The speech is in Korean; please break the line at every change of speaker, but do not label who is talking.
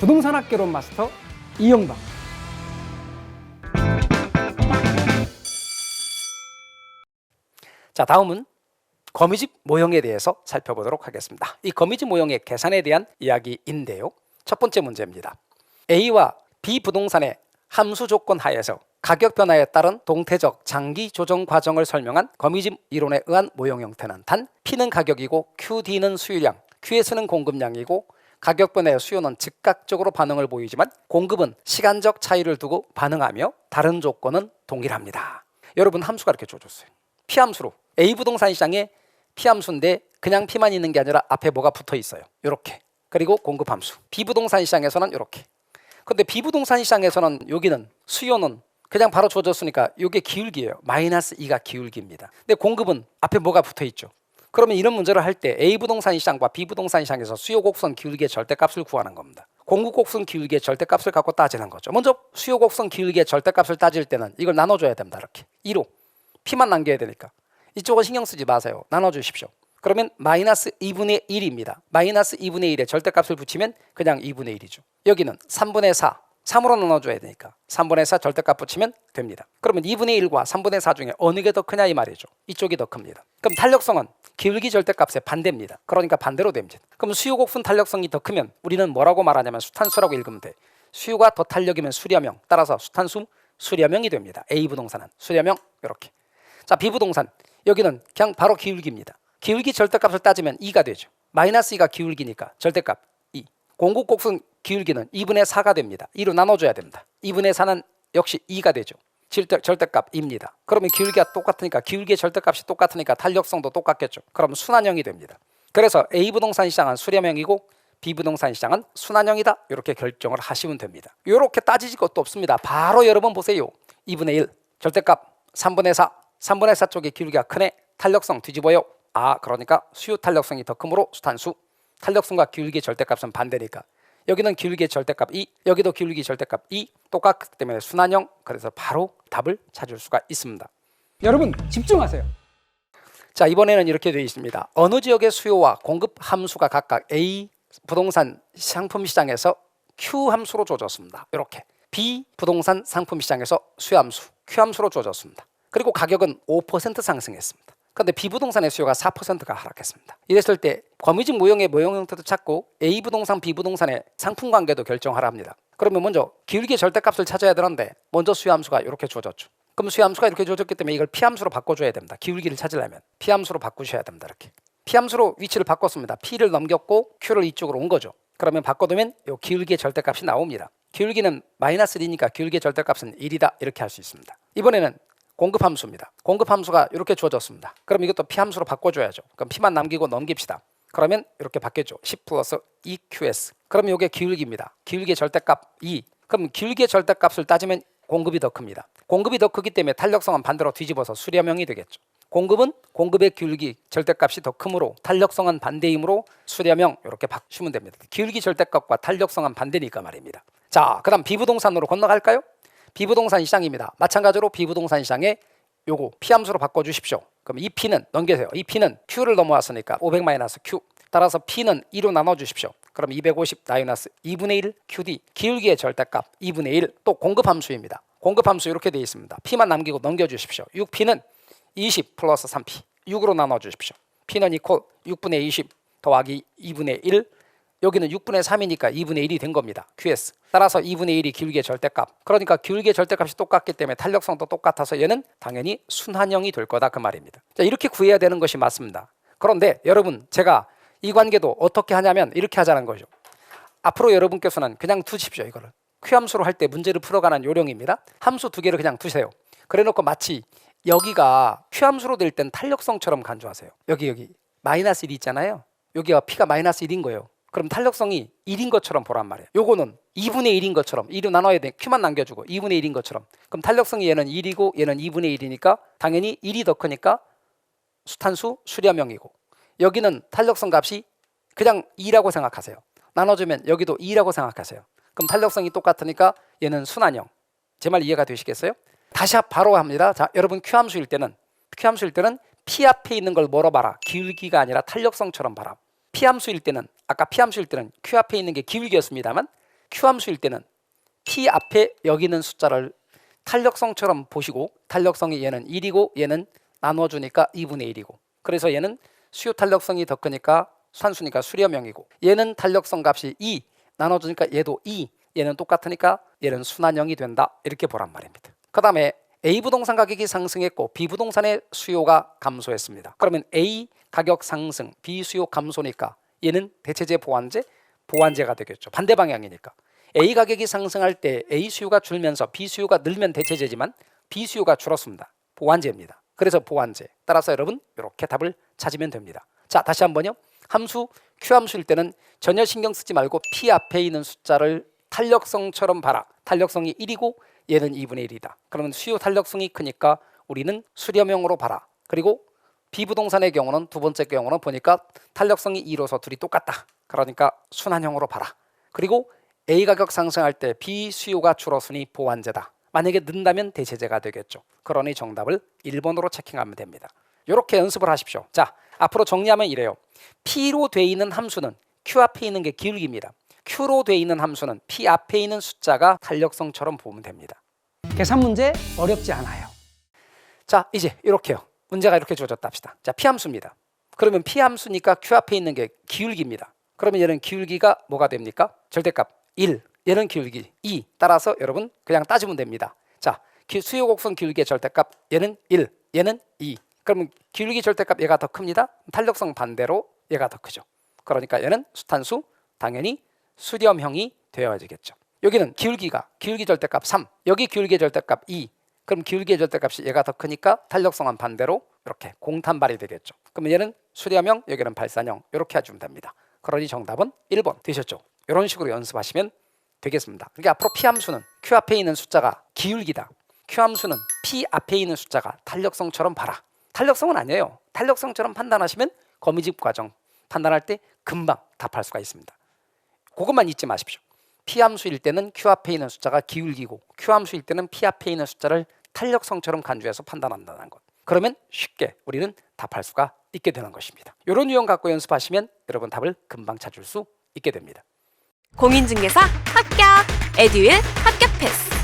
부동산 학개론 마스터 이영방. 자, 다음은 거미집 모형에 대해서 살펴보도록 하겠습니다. 이 거미집 모형의 계산에 대한 이야기인데요. 첫 번째 문제입니다. A와 B 부동산의 함수 조건 하에서 가격 변화에 따른 동태적 장기 조정 과정을 설명한 거미집 이론에 의한 모형 형태는 단 P는 가격이고 QD는 수유량, QS는 공급량이고 가격 변화의 수요는 즉각적으로 반응을 보이지만 공급은 시간적 차이를 두고 반응하며 다른 조건은 동일합니다. 여러분, 함수가 이렇게 줘줬어요. P 함수로 A 부동산 시장에 P 함수인데 그냥 P만 있는 게 아니라 앞에 뭐가 붙어 있어요. 이렇게. 그리고 공급 함수. B 부동산 시장에서는 이렇게. 근데 B 부동산 시장에서는 여기는 수요는 그냥 바로 줘줬으니까 이게 기울기예요. 마이너스 2가 기울기입니다. 근데 공급은 앞에 뭐가 붙어 있죠. 그러면 이런 문제를 할 때 A 부동산 시장과 B 부동산 시장에서 수요 곡선 기울기의 절대값을 구하는 겁니다. 공급 곡선 기울기의 절대값을 갖고 따지는 거죠. 먼저 수요 곡선 기울기의 절대값을 따질 때는 이걸 나눠줘야 됩니다. 이렇게 2로 P만 남겨야 되니까 이쪽은 신경 쓰지 마세요. 나눠주십시오. 그러면 마이너스 2분의 1입니다. 마이너스 2분의 1에 절대값을 붙이면 그냥 2분의 1이죠. 여기는 3분의 4, 3으로 나눠줘야 되니까 3분의 4 절대값 붙이면 됩니다. 그러면 2분의 1과 3분의 4 중에 어느 게 더 크냐 이 말이죠. 이쪽이 더 큽니다. 그럼 탄력성은 기울기 절대값의 반대입니다. 그러니까 반대로 됩니다. 그럼 수요 곡선 탄력성이 더 크면 우리는 뭐라고 말하냐면 수탄수라고 읽으면 돼. 수요가 더 탄력이면 수렴형, 따라서 수탄수 수렴형이 됩니다. A 부동산은 수렴형 이렇게. 자, B 부동산 여기는 그냥 바로 기울기입니다. 기울기 절대값을 따지면 2가 되죠. 마이너스 2가 기울기니까 절대값 2. 공급 곡선 기울기는 2분의 4가 됩니다. 2로 나눠줘야 됩니다. 2분의 4는 역시 2가 되죠. 절대값 2입니다. 그러면 기울기가 똑같으니까 기울기의 절대값이 똑같으니까 탄력성도 똑같겠죠. 그럼 순환형이 됩니다. 그래서 A 부동산 시장은 수렴형이고 B 부동산 시장은 순환형이다. 이렇게 결정을 하시면 됩니다. 이렇게 따지질 것도 없습니다. 바로 여러분 보세요. 2분의 1 절대값 3분의 4 3분의 4 쪽에 기울기가 크네. 탄력성 뒤집어요. 그러니까 수요 탄력성이 더 크므로 수탄수 탄력성과 기울기의 절대값은 반대니까 여기는 기울기의 절대값 2, 여기도 기울기 절대값 2 똑같기 때문에 순환형. 그래서 바로 답을 찾을 수가 있습니다. 여러분 집중하세요. 자, 이번에는 이렇게 되어 있습니다. 어느 지역의 수요와 공급 함수가 각각 A 부동산 상품 시장에서 Q 함수로 주어졌습니다. 이렇게 B 부동산 상품 시장에서 수요 함수 Q 함수로 주어졌습니다. 그리고 가격은 5% 상승했습니다. 그런데 B 부동산의 수요가 4%가 하락했습니다. 이랬을 때 거미집 모형의 모형 형태도 찾고 A 부동산, B 부동산의 상품 관계도 결정하라 합니다. 그러면 먼저 기울기의 절대값을 찾아야 되는데 먼저 수요 함수가 이렇게 주어졌죠. 그럼 수요 함수가 이렇게 주어졌기 때문에 이걸 P 함수로 바꿔줘야 됩니다. 기울기를 찾으려면 P 함수로 바꾸셔야 됩니다. 이렇게 P 함수로 위치를 바꿨습니다. P를 넘겼고 Q를 이쪽으로 온 거죠. 그러면 바꿔두면 이 기울기의 절대값이 나옵니다. 기울기는 마이너스 1이니까 기울기의 절대값은 1이다. 이렇게 할 수 있습니다. 이번에는 공급 함수입니다. 공급 함수가 이렇게 주어졌습니다. 그럼 이것도 P 함수로 바꿔줘야죠. 그럼 P만 남기고 넘깁시다. 그러면 이렇게 바뀌었죠. 10 플러스 2QS. 그럼 이게 기울기입니다. 기울기의 절대값 2. 그럼 기울기의 절대값을 따지면 공급이 더 큽니다. 공급이 더 크기 때문에 탄력성은 반대로 뒤집어서 수렴형이 되겠죠. 공급은 공급의 기울기 절대값이 더 크므로 탄력성은 반대이므로 수렴형 이렇게 바꾸시면 됩니다. 기울기 절대값과 탄력성은 반대니까 말입니다. 자, 그다음 비부동산으로 건너갈까요? 비부동산 시장입니다. 마찬가지로 비부동산 시장에 요거 P 함수로 바꿔주십시오. 그럼 이 P는 넘겨세요. 이 P는 Q를 넘어왔으니까 500-Q. 따라서 P는 2로 나눠주십시오. 그럼 250-2분의 1 QD. 기울기의 절대값 2분의 1. 또 공급 함수입니다. 공급 함수 이렇게 되어 있습니다. P만 남기고 넘겨주십시오. 6P는 20 플러스 3P. 6으로 나눠주십시오. P는 이퀄 6분의 20 더하기 2분의 1. 여기는 6분의 3이니까 2분의 1이 된 겁니다. QS. 따라서 2분의 1이 기울기의 절대값. 그러니까 기울기의 절대값이 똑같기 때문에 탄력성도 똑같아서 얘는 당연히 순환형이 될 거다 그 말입니다. 자, 이렇게 구해야 되는 것이 맞습니다. 그런데 여러분, 제가 이 관계도 어떻게 하냐면 이렇게 하자는 거죠. 앞으로 여러분께서는 그냥 두십시오. 이거를 Q 함수로 할 때 문제를 풀어가는 요령입니다. 함수 두 개를 그냥 두세요. 그래놓고 마치 여기가 Q 함수로 될 땐 탄력성처럼 간주하세요. 여기 마이너스 1이 있잖아요. 여기가 P가 마이너스 1인 거예요. 그럼 탄력성이 1인 것처럼 보란 말이에요. 요거는 2분의 1인 것처럼 2로 나눠야 돼. Q만 남겨주고 2분의 1인 것처럼. 그럼 탄력성이 얘는 1이고 얘는 2분의 1이니까 당연히 1이 더 크니까 수탄수 수렴형이고 여기는 탄력성 값이 그냥 2라고 생각하세요. 나눠주면 여기도 2라고 생각하세요. 그럼 탄력성이 똑같으니까 얘는 순환형. 제 말 이해가 되시겠어요? 다시 바로 합니다. 자, 여러분 Q 함수일 때는 P 앞에 있는 걸 뭐로 봐라? 기울기가 아니라 탄력성처럼 봐라. P 함수일 때는 아까 P 함수일 때는 Q 앞에 있는 게 기울기였습니다만 Q 함수일 때는 P 앞에 여기 있는 숫자를 탄력성처럼 보시고, 탄력성이 얘는 1이고 얘는 나눠주니까 2분의 1이고, 그래서 얘는 수요 탄력성이 더 크니까 산수니까 수렴형이고, 얘는 탄력성 값이 2 나눠주니까 얘도 2, 얘는 똑같으니까 얘는 순환형이 된다, 이렇게 보란 말입니다. 그 다음에 A 부동산 가격이 상승했고 B 부동산의 수요가 감소했습니다. 그러면 A 가격 상승, B 수요 감소니까 얘는 대체제 보완제, 보완제가 되겠죠. 반대 방향이니까. A 가격이 상승할 때 A 수요가 줄면서 B 수요가 늘면 대체제지만 B 수요가 줄었습니다. 보완제입니다. 그래서 보완제. 따라서 여러분 이렇게 답을 찾으면 됩니다. 자, 다시 한번요. 함수 Q 함수일 때는 전혀 신경 쓰지 말고 P 앞에 있는 숫자를 탄력성처럼 봐라. 탄력성이 1이고 얘는 2분의 1이다. 그러면 수요 탄력성이 크니까 우리는 수렴형으로 봐라. 그리고 B 부동산의 경우는 두 번째 경우는 보니까 탄력성이 2로서 둘이 똑같다. 그러니까 순환형으로 봐라. 그리고 A 가격 상승할 때 B 수요가 줄었으니 보완제다. 만약에 는다면 대체제가 되겠죠. 그러니 정답을 1번으로 체킹하면 됩니다. 이렇게 연습을 하십시오. 자, 앞으로 정리하면 이래요. P로 돼 있는 함수는 Q 앞에 있는 게 기울기입니다. Q로 돼 있는 함수는 P 앞에 있는 숫자가 탄력성처럼 보면 됩니다. 계산 문제 어렵지 않아요. 자, 이제 이렇게요. 문제가 이렇게 주어졌다 합시다. 자, P 함수입니다. 그러면 P 함수니까 Q 앞에 있는 게 기울기입니다. 그러면 얘는 기울기가 뭐가 됩니까? 절대값 1, 얘는 기울기 2. 따라서 여러분 그냥 따지면 됩니다. 자, 수요 곡선 기울기의 절대값 얘는 1, 얘는 2. 그러면 기울기 절대값 얘가 더 큽니다. 탄력성 반대로 얘가 더 크죠. 그러니까 얘는 수탄수, 당연히 수렴형이 되어야겠죠. 여기는 기울기 절대값 3, 여기 기울기의 절대값 2. 그럼 기울기의 절대값이 얘가 더 크니까 탄력성은 반대로 이렇게 공탄발이 되겠죠. 그러면 얘는 수렴형, 여기는 발산형, 이렇게 해주면 됩니다. 그러니 정답은 1번 되셨죠. 이런 식으로 연습하시면 되겠습니다. 그러니까 앞으로 P 함수는 Q 앞에 있는 숫자가 기울기다. Q 함수는 P 앞에 있는 숫자가 탄력성처럼 봐라. 탄력성은 아니에요. 탄력성처럼 판단하시면 거미집 과정 판단할 때 금방 답할 수가 있습니다. 그것만 잊지 마십시오. P 함수일 때는 Q 앞에 있는 숫자가 기울기고, Q 함수일 때는 P 앞에 있는 숫자를 탄력성처럼 간주해서 판단한다는 것. 그러면 쉽게 우리는 답할 수가 있게 되는 것입니다. 이런 유형 갖고 연습하시면 여러분 답을 금방 찾을 수 있게 됩니다.
공인중개사 합격! 에듀윌 합격 패스!